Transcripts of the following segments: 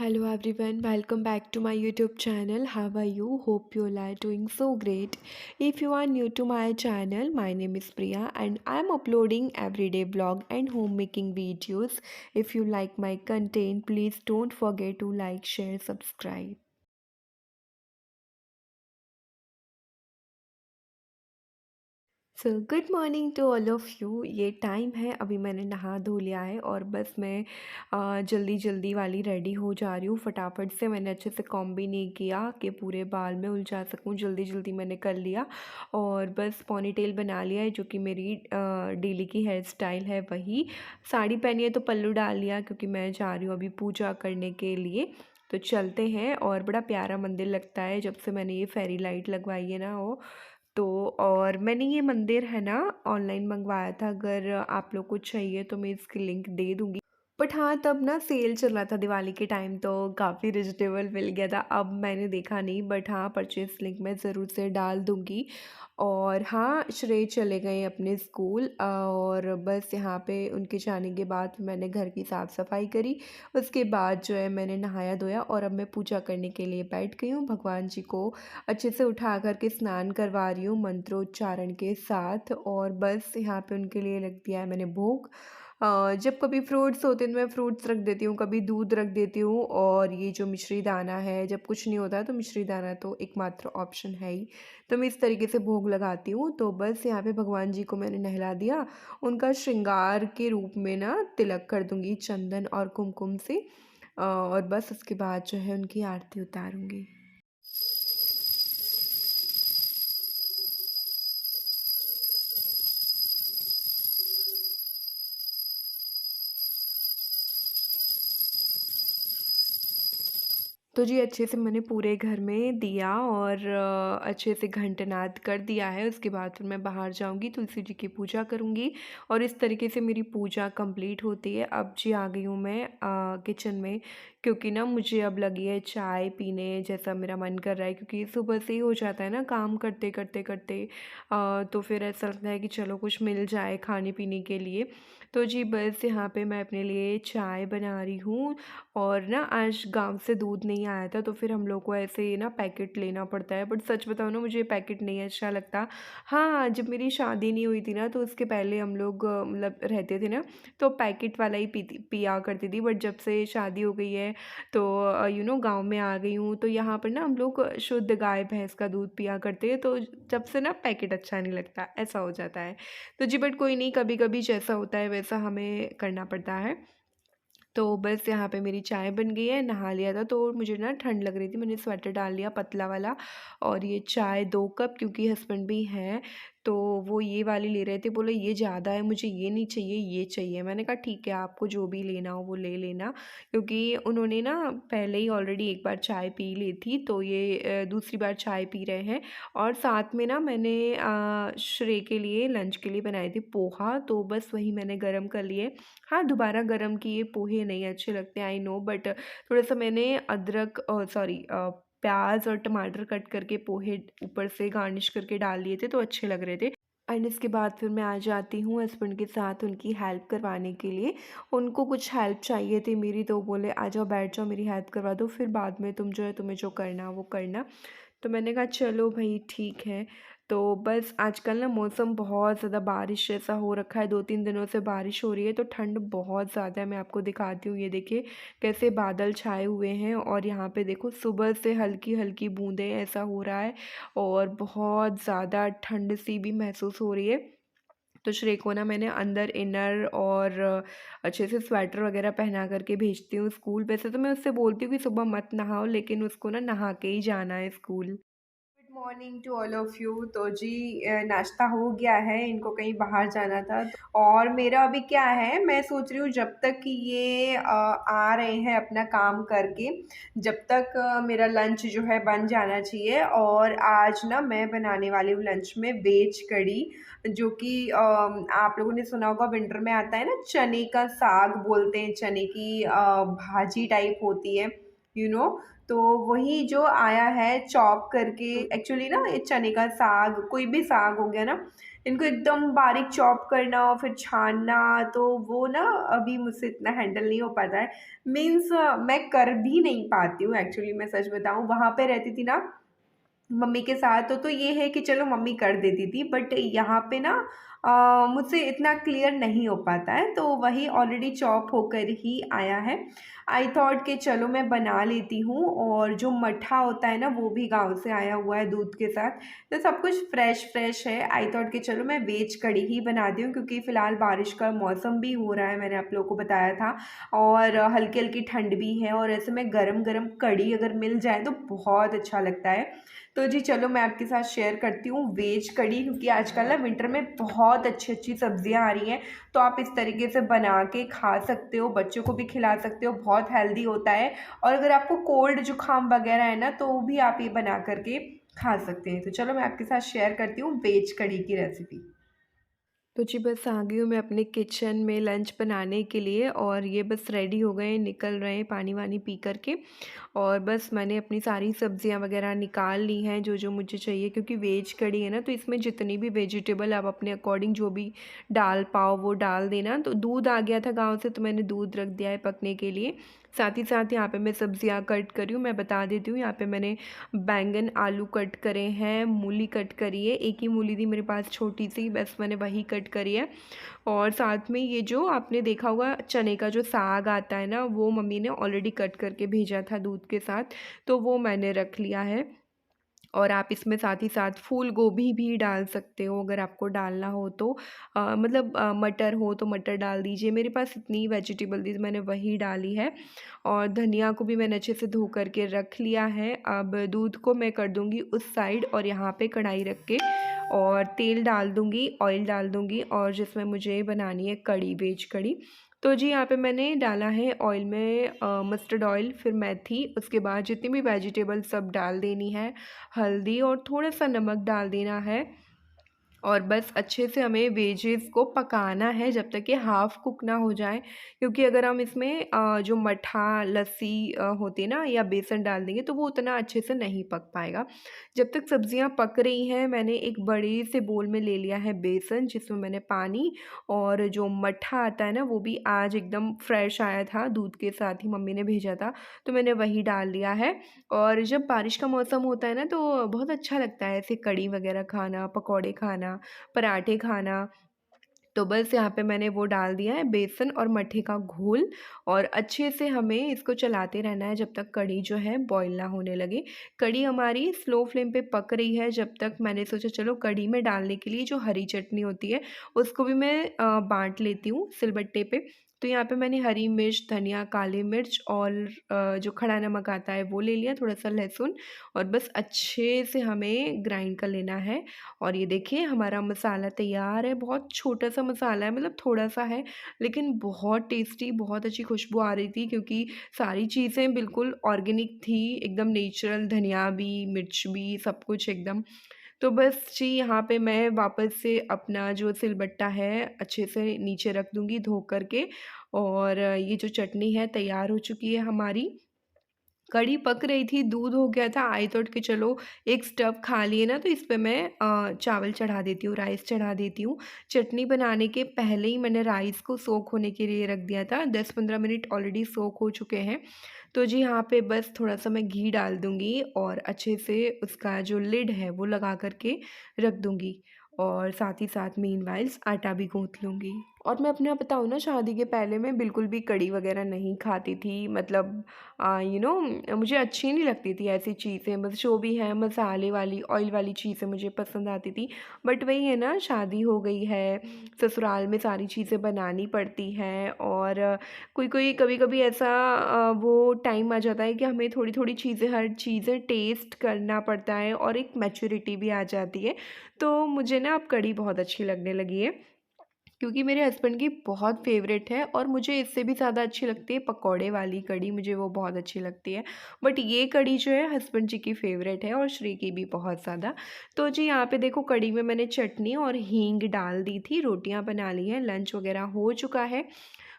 Hello everyone, welcome back to my YouTube channel. How are you? Hope you all are doing so great. If you are new to my channel, my name is Priya and I am uploading everyday vlog and homemaking videos. If you like my content, please don't forget to like, share, subscribe. So good morning to all of you. ये time है, अभी मैंने नहा धो लिया है और बस मैं जल्दी जल्दी वाली रेडी हो जा रही हूँ। फटाफट से मैंने अच्छे से कॉम्ब भी नहीं किया कि पूरे बाल में उलझा सकूँ, जल्दी जल्दी मैंने कर लिया और बस पोनी टेल बना लिया है, जो कि मेरी डेली की हेयर स्टाइल है वही। साड़ी पहनी है तो पल्लू डाल लिया, क्योंकि मैं जा रही हूँ अभी पूजा करने के लिए। तो चलते हैं, और बड़ा प्यारा मंदिर लगता है जब से मैंने ये फेरी लाइट लगवाई है ना वो। तो और मैंने ये मंदिर है ना ऑनलाइन मंगवाया था, अगर आप लोग को चाहिए तो मैं इसकी लिंक दे दूँगी। बट हाँ, तब ना सेल चल रहा था दिवाली के टाइम, तो काफ़ी रिजनेबल मिल गया था। अब मैंने देखा नहीं, बट हाँ परचेज़ लिंक मैं ज़रूर से डाल दूँगी। और हाँ, श्रेय चले गए अपने स्कूल, और बस यहाँ पे उनके जाने के बाद मैंने घर की साफ़ सफाई करी। उसके बाद जो है मैंने नहाया धोया और अब मैं पूजा करने के लिए बैठ गई हूँ। भगवान जी को अच्छे से उठा कर के स्नान करवा रही हूँ मंत्रोच्चारण के साथ, और बस यहाँ पे उनके लिए रख दिया है मैंने भोग। जब कभी फ्रूट्स होते हैं तो मैं फ्रूट्स रख देती हूँ, कभी दूध रख देती हूँ, और ये जो मिश्री दाना है, जब कुछ नहीं होता है तो मिश्री दाना तो एकमात्र ऑप्शन है ही। तो मैं इस तरीके से भोग लगाती हूँ। तो बस यहाँ पे भगवान जी को मैंने नहला दिया, उनका श्रृंगार के रूप में ना तिलक कर दूँगी चंदन और कुमकुम से, और बस उसके बाद जो है उनकी आरती उतारूँगी। तो जी अच्छे से मैंने पूरे घर में दिया और अच्छे से घंटनाद कर दिया है। उसके बाद फिर मैं बाहर जाऊंगी, तुलसी जी की पूजा करूंगी, और इस तरीके से मेरी पूजा कंप्लीट होती है। अब जी आ गई हूँ मैं किचन में, क्योंकि ना मुझे अब लगी है चाय पीने जैसा मेरा मन कर रहा है, क्योंकि सुबह से ही हो जाता है ना काम करते करते करते। तो फिर ऐसा लगता है कि चलो कुछ मिल जाए खाने पीने के लिए। तो जी बस यहाँ पे मैं अपने लिए चाय बना रही हूँ, और ना आज गाँव से दूध नहीं आया था, तो फिर हम लोग को ऐसे ही ना पैकेट लेना पड़ता है। बट सच बताऊँ ना, मुझे पैकेट नहीं अच्छा लगता। हाँ, जब मेरी शादी नहीं हुई थी ना, तो उसके पहले हम लोग मतलब रहते थे ना, तो पैकेट वाला ही पीती पिया करती थी। बट जब से शादी हो गई है तो गाँव में आ गई हूँ, तो यहाँ पर ना हम लोग शुद्ध गाय भैंस का दूध पिया करते हैं। तो जब से ना पैकेट अच्छा नहीं लगता, ऐसा हो जाता है। तो जी बट कोई नहीं, कभी कभी जैसा होता है वैसा हमें करना पड़ता है। तो बस यहाँ पे मेरी चाय बन गई है, नहा लिया था तो मुझे ना ठंड लग रही थी, मैंने स्वेटर डाल लिया पतला वाला। और ये चाय 2 कप, क्योंकि हस्बैंड भी हैं, तो वो ये वाली ले रहे थे, बोले ये ज़्यादा है, मुझे ये नहीं चाहिए ये चाहिए। मैंने कहा ठीक है, आपको जो भी लेना हो वो ले लेना, क्योंकि उन्होंने ना पहले ही ऑलरेडी एक बार चाय पी ली थी, तो ये दूसरी बार चाय पी रहे हैं। और साथ में ना मैंने श्रेय के लिए लंच के लिए बनाए थे पोहा, तो बस वही मैंने गरम कर लिए। हाँ, दोबारा गरम किए पोहे नहीं अच्छे लगते, आई नो, बट थोड़ा-सा मैंने अदरक सॉरी प्याज़ और टमाटर कट करके पोहे ऊपर से गार्निश करके डाल लिए थे, तो अच्छे लग रहे थे। एंड इसके बाद फिर मैं आ जाती हूँ हस्बैंड के साथ उनकी हेल्प करवाने के लिए। उनको कुछ हेल्प चाहिए थी मेरी, तो बोले आ जाओ बैठ जाओ मेरी हेल्प करवा दो, फिर बाद में तुम जो है तुम्हें जो करना वो करना। तो मैंने कहा चलो भई ठीक है। तो बस आजकल ना मौसम बहुत ज़्यादा बारिश जैसा हो रखा है, 2-3 दिनों से बारिश हो रही है, तो ठंड बहुत ज़्यादा है। मैं आपको दिखाती हूँ, ये देखिए कैसे बादल छाए हुए हैं, और यहाँ पे देखो सुबह से हल्की-हल्की बूँदें ऐसा हो रहा है, और बहुत ज़्यादा ठंड सी भी महसूस हो रही है। तो श्रेय को ना मैंने अंदर इनर और अच्छे से स्वेटर वगैरह पहना करके भेजती हूँ स्कूल। वैसे तो मैं उससे बोलती हूँ कि सुबह मत नहाओ, लेकिन उसको ना नहा के ही जाना है school. Good morning to all of you. तो जी नाश्ता हो गया है, इनको कहीं बाहर जाना था, और मेरा अभी क्या है, मैं सोच रही हूँ जब तक कि ये आ रहे हैं अपना काम करके, जब तक मेरा लंच जो है बन जाना चाहिए। और आज ना मैं बनाने वाली हूँ लंच में वेज कढ़ी, जो कि आप लोगों ने सुना होगा, विंटर में आता है ना, चने का साग बोलते हैं, चने की भाजी टाइप होती है, यू नो। तो वही जो आया है चॉप करके, एक्चुअली ना ये चने का साग, कोई भी साग हो गया ना, इनको एकदम बारीक चॉप करना और फिर छानना, तो वो ना अभी मुझसे इतना हैंडल नहीं हो पाता है। मीन्स मैं कर भी नहीं पाती हूँ एक्चुअली, मैं सच बताऊँ। वहाँ पे रहती थी ना मम्मी के साथ, तो ये है कि चलो मम्मी कर देती थी, बट यहाँ पे ना मुझसे इतना क्लियर नहीं हो पाता है, तो वही ऑलरेडी चॉप होकर ही आया है। आई थॉट कि चलो मैं बना लेती हूँ, और जो मट्ठा होता है ना वो भी गांव से आया हुआ है दूध के साथ, तो सब कुछ फ्रेश फ्रेश है। आई थॉट कि चलो मैं वेज कढ़ी ही बनाती हूँ, क्योंकि फ़िलहाल बारिश का मौसम भी हो रहा है, मैंने आप लोगों को बताया था, और हल्की हल्की ठंड भी है, और ऐसे में गरम गरम कढ़ी अगर मिल जाए तो बहुत अच्छा लगता है। तो जी चलो मैं आपके साथ शेयर करती हूँ वेज कढ़ी, क्योंकि आजकल ना विंटर में बहुत अच्छी अच्छी सब्जियां आ रही हैं, तो आप इस तरीके से बना के खा सकते हो, बच्चों को भी खिला सकते हो, बहुत हेल्दी होता है। और अगर आपको कोल्ड जुकाम वगैरह है ना, तो भी आप ये बना करके खा सकते हैं। तो चलो मैं आपके साथ शेयर करती हूँ वेज कढ़ी की रेसिपी। तो जी बस आ गई हूँ मैं अपने किचन में लंच बनाने के लिए, और ये बस रेडी हो गए हैं, निकल रहे हैं पानी वानी पी कर के। और बस मैंने अपनी सारी सब्जियां वगैरह निकाल ली हैं जो जो मुझे चाहिए, क्योंकि वेज कढ़ी है ना, तो इसमें जितनी भी वेजिटेबल आप अपने अकॉर्डिंग जो भी डाल पाओ वो डाल देना। तो दूध आ गया था गांव से, तो मैंने दूध रख दिया है पकने के लिए। साथ ही साथ यहाँ पे मैं सब्जियां कट करी हूँ, मैं बता देती हूँ। यहाँ पे मैंने बैंगन आलू कट करे हैं, मूली कट करी है, एक ही मूली थी मेरे पास छोटी सी, बस मैंने वही कट करी है। और साथ में ये जो आपने देखा होगा चने का जो साग आता है ना, वो मम्मी ने ऑलरेडी कट करके भेजा था दूध के साथ, तो वो मैंने रख लिया है। और आप इसमें साथ ही साथ फूल गोभी भी डाल सकते हो अगर आपको डालना हो तो। मतलब मटर हो तो मटर डाल दीजिए। मेरे पास इतनी वेजिटेबल थी तो मैंने वही डाली है। और धनिया को भी मैंने अच्छे से धो करके रख लिया है। अब दूध को मैं कर दूँगी उस साइड, और यहाँ पे कढ़ाई रख के और तेल डाल दूँगी, ऑयल डाल दूँगी, और जिसमें मुझे बनानी है कढ़ी, वेज कढ़ी। तो जी यहाँ पे मैंने डाला है ऑयल में मस्टर्ड ऑयल, फिर मेथी, उसके बाद जितनी भी वेजिटेबल सब डाल देनी है, हल्दी और थोड़ा-सा नमक डाल देना है। और बस अच्छे से हमें वेजेस को पकाना है जब तक कि हाफ़ कुक ना हो जाए, क्योंकि अगर हम इसमें जो मट्ठा, लस्सी होती है ना, या बेसन डाल देंगे तो वो उतना अच्छे से नहीं पक पाएगा। जब तक सब्जियां पक रही हैं, मैंने एक बड़े से बोल में ले लिया है बेसन, जिसमें मैंने पानी और जो मट्ठा आता है ना, वो भी आज एकदम फ्रेश आया था, दूध के साथ ही मम्मी ने भेजा था, तो मैंने वही डाल दिया है। और जब बारिश का मौसम होता है ना, तो बहुत अच्छा लगता है ऐसे कढ़ी वगैरह खाना, पकौड़े खाना, पराठे खाना। तो बस यहाँ पे मैंने वो डाल दिया है बेसन और मट्ठे का घोल, और अच्छे से हमें इसको चलाते रहना है जब तक कढ़ी जो है बॉईल ना होने लगे। कढ़ी हमारी स्लो फ्लेम पे पक रही है जब तक, मैंने सोचा चलो कढ़ी में डालने के लिए जो हरी चटनी होती है उसको भी मैं बाँट लेती हूँ सिलबट्टे पे। तो यहाँ पे मैंने हरी मिर्च, धनिया, काली मिर्च और जो खड़ा नमक आता है वो ले लिया, थोड़ा-सा लहसुन, और बस अच्छे से हमें ग्राइंड कर लेना है। और ये देखिए हमारा मसाला तैयार है। बहुत छोटा-सा मसाला है, मतलब थोड़ा-सा है, लेकिन बहुत टेस्टी, बहुत अच्छी खुशबू आ रही थी, क्योंकि सारी चीज़ें बिल्कुल ऑर्गेनिक थी, एकदम नेचुरल, धनिया भी, मिर्च भी, सब कुछ एकदम। तो बस जी यहाँ पे मैं वापस से अपना जो सिलबट्टा है अच्छे से नीचे रख दूँगी धो कर के, और ये जो चटनी है तैयार हो चुकी है हमारी। कढ़ी पक रही थी, दूध हो गया था, आई थॉट कि चलो एक स्टफ़ खा लिए ना, तो इस पे मैं चावल चढ़ा देती हूँ, राइस चढ़ा देती हूँ। चटनी बनाने के पहले ही मैंने राइस को सोक होने के लिए रख दिया था, 10-15 मिनट ऑलरेडी सोक हो चुके हैं। तो जी यहाँ पे बस थोड़ा-सा मैं घी डाल दूँगी, और अच्छे से उसका जो लिड है वो लगा कर के रख दूँगी, और साथ ही साथ मीनवाइल्स आटा भी गूँथ लूँगी। और मैं अपना बताऊँ ना, शादी के पहले मैं बिल्कुल भी कढ़ी वग़ैरह नहीं खाती थी, मतलब मुझे अच्छी नहीं लगती थी ऐसी चीज़ें, बस जो भी है मसाले वाली, ऑयल वाली चीज़ें मुझे पसंद आती थी। बट वही है ना, शादी हो गई है, ससुराल में सारी चीज़ें बनानी पड़ती हैं, और कोई-कोई कभी-कभी ऐसा वो टाइम आ जाता है कि हमें थोड़ी-थोड़ी चीज़ें, हर चीज़ें टेस्ट करना पड़ता है, और एक मैच्योरिटी भी आ जाती है। तो मुझे ना अब कढ़ी बहुत अच्छी लगने लगी है, क्योंकि मेरे हस्बैंड की बहुत फ़ेवरेट है, और मुझे इससे भी ज़्यादा अच्छी लगती है पकौड़े वाली कढ़ी, मुझे वो बहुत अच्छी लगती है। बट ये कढ़ी जो है हस्बैंड जी की फ़ेवरेट है, और श्री की भी बहुत ज़्यादा। तो जी यहाँ पे देखो कढ़ी में मैंने चटनी और हींग डाल दी थी, रोटियां बना ली हैं, लंच वगैरह हो चुका है।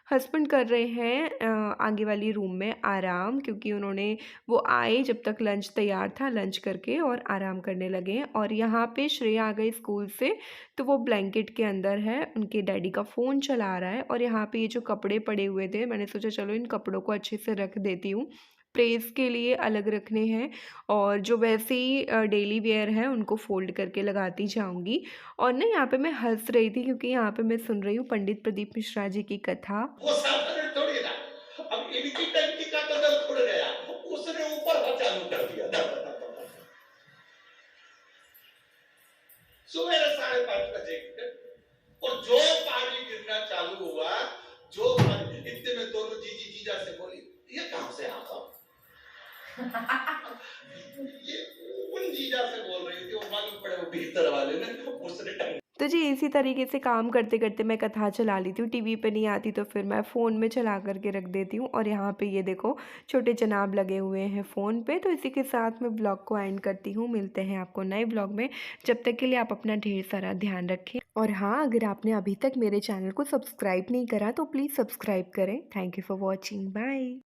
हस्बैंड कर रहे हैं आगे वाली रूम में आराम, क्योंकि उन्होंने वो आए जब तक लंच तैयार था, लंच करके और आराम करने लगे हैं। और यहाँ पे श्रेया आ गई स्कूल से, तो वो ब्लैंकेट के अंदर है, उनके डैडी का फ़ोन चला रहा है। और यहाँ पे ये जो कपड़े पड़े हुए थे, मैंने सोचा चलो इन कपड़ों को अच्छे से रख देती हूँ। प्रेस के लिए अलग रखने हैं और जो वैसे ही डेली वेयर हैं उनको फ़ोल्ड करके लगाती जाऊँगी। और ना यहाँ पे मैं हँस रही थी, क्योंकि यहाँ पे मैं सुन रही हूँ पंडित प्रदीप मिश्रा जी की कथा। वो साधारण थोड़ी ना। अब इनकी टंकी का तो नल खुल गया, उसने ऊपर का चालू कर दिया। सुबह 5:30 बजे और जो पानी गिरना चालू हुआ, जो पानी इतने में दोनों जीजी जीजा से बोली, ये कहां से आ गया? ये उन जीजा से बोल रही थी, वो मालूम पड़े वो भीतर वाले ने उसने टंकी। तो जी इसी तरीके से काम करते-करते मैं कथा चला लेती हूँ, टीवी पे नहीं आती तो फिर मैं फ़ोन में चला कर के रख देती हूँ। और यहाँ पे ये देखो छोटे जनाब लगे हुए हैं फ़ोन पे। तो इसी के साथ मैं ब्लॉग को एंड करती हूँ, मिलते हैं आपको नए ब्लॉग में। जब तक के लिए आप अपना ढेर सारा ध्यान रखें। और हाँ, अगर आपने अभी तक मेरे चैनल को सब्सक्राइब नहीं करा तो प्लीज़ सब्सक्राइब करें। Thank you for watching, bye.